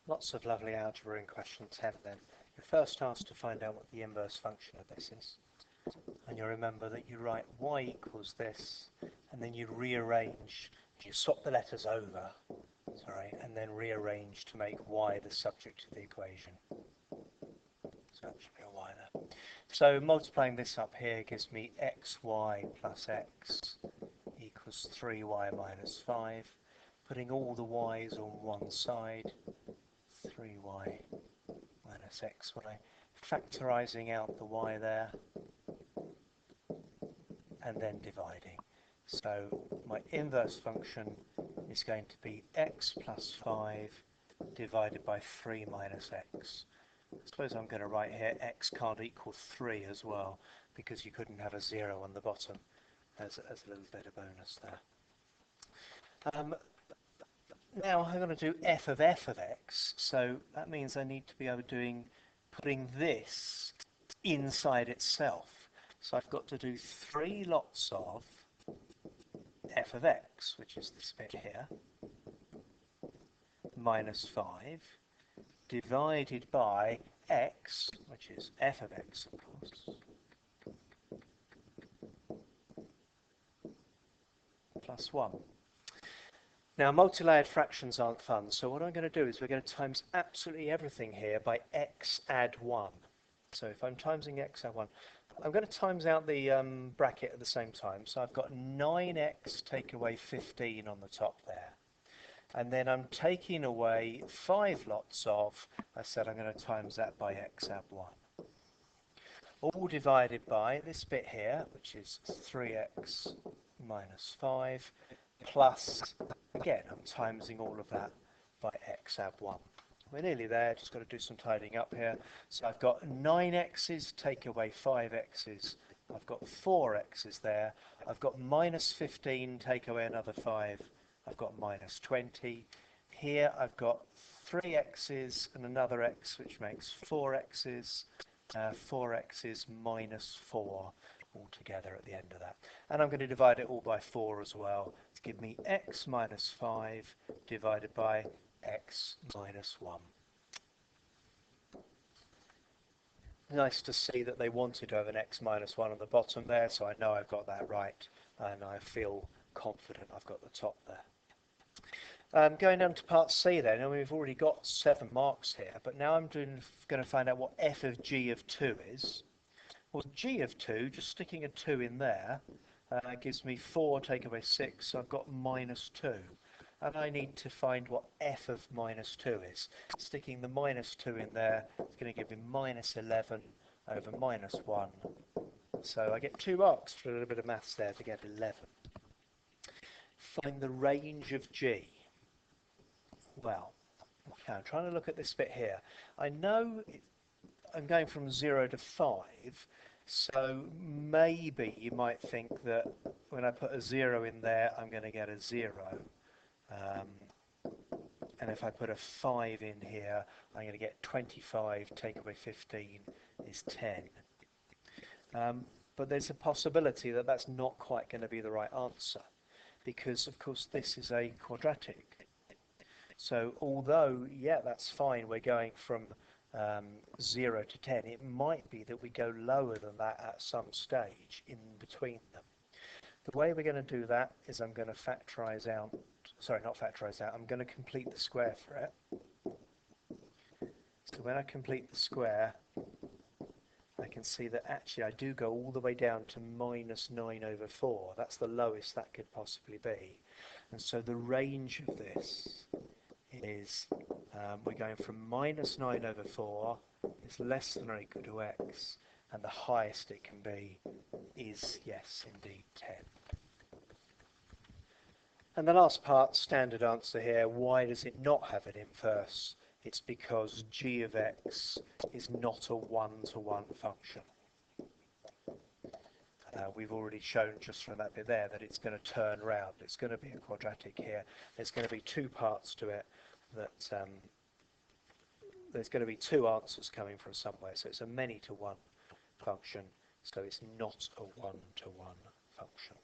Lots of lovely algebra in question 10 then. You're first asked to find out what the inverse function of this is. And you remember that you write y equals this, and then you rearrange, you swap the letters over, and then rearrange to make y the subject of the equation. So that should be a y there. So multiplying this up here gives me xy plus x equals 3y minus 5. Putting all the y's on one side, 3y minus xy. Factorising out the y there, and then dividing. So my inverse function is going to be x plus 5 divided by 3 minus x. I suppose I'm going to write here x can't equal 3 as well, because you couldn't have a 0 on the bottom as a little bit of bonus there. Now I'm going to do f of x, so that means I need to be able putting this inside itself. So I've got to do 3 lots of f of x, which is this bit here, minus 5, divided by x, which is f of x, of course, plus 1. Now, multi-layered fractions aren't fun, so what I'm going to do is we're going to times absolutely everything here by x add 1. So if I'm timesing x add 1, I'm going to times out the bracket at the same time. So I've got 9x take away 15 on the top there. And then I'm taking away 5 lots of, I said I'm going to times that by x add 1. All divided by this bit here, which is 3x minus 5, plus, again, I'm timesing all of that by x add 1. We're nearly there, just got to do some tidying up here. So I've got 9x's, take away 5x's. I've got 4x's there. I've got minus 15, take away another 5. I've got minus 20. Here I've got 3x's and another x, which makes 4x's. 4x's minus 4 altogether at the end of that. And I'm going to divide it all by 4 as well to give me x minus 5 divided by x minus 1. Nice to see that they wanted to have an x minus 1 on the bottom there, so I know I've got that right, and I feel confident I've got the top there. Going down to part C then, and we've already got 7 marks here, but now I'm going to find out what f of g of 2 is. Well, g of 2, just sticking a 2 in there, gives me 4 take away 6, so I've got minus 2. And I need to find what f of minus 2 is. Sticking the minus 2 in there is going to give me minus 11 over minus 1. So I get 2 marks for a little bit of maths there to get 11. Find the range of g. Well, okay, I'm trying to look at this bit here. I know I'm going from 0 to 5, so maybe you might think that when I put a 0 in there, I'm going to get a 0. And if I put a 5 in here, I'm going to get 25, take away 15 is 10. But there's a possibility that that's not quite going to be the right answer, because of course this is a quadratic. So although, yeah, that's fine, we're going from 0 to 10, it might be that we go lower than that at some stage in between them. The way we're going to do that is I'm going to factorize out, sorry, not factorize out, I'm going to complete the square for it. So when I complete the square, I can see that actually I do go all the way down to minus 9 over 4. That's the lowest that could possibly be. And so the range of this is, we're going from minus 9 over 4 is less than or equal to x, and the highest it can be is, yes, indeed, 10. And the last part, standard answer here, why does it not have an inverse? It's because g of x is not a one-to-one function. We've already shown just from that bit there that it's going to turn round. It's going to be a quadratic here. There's going to be 2 parts to it that there's going to be 2 answers coming from somewhere. So it's a many-to-one function. So it's not a one-to-one function.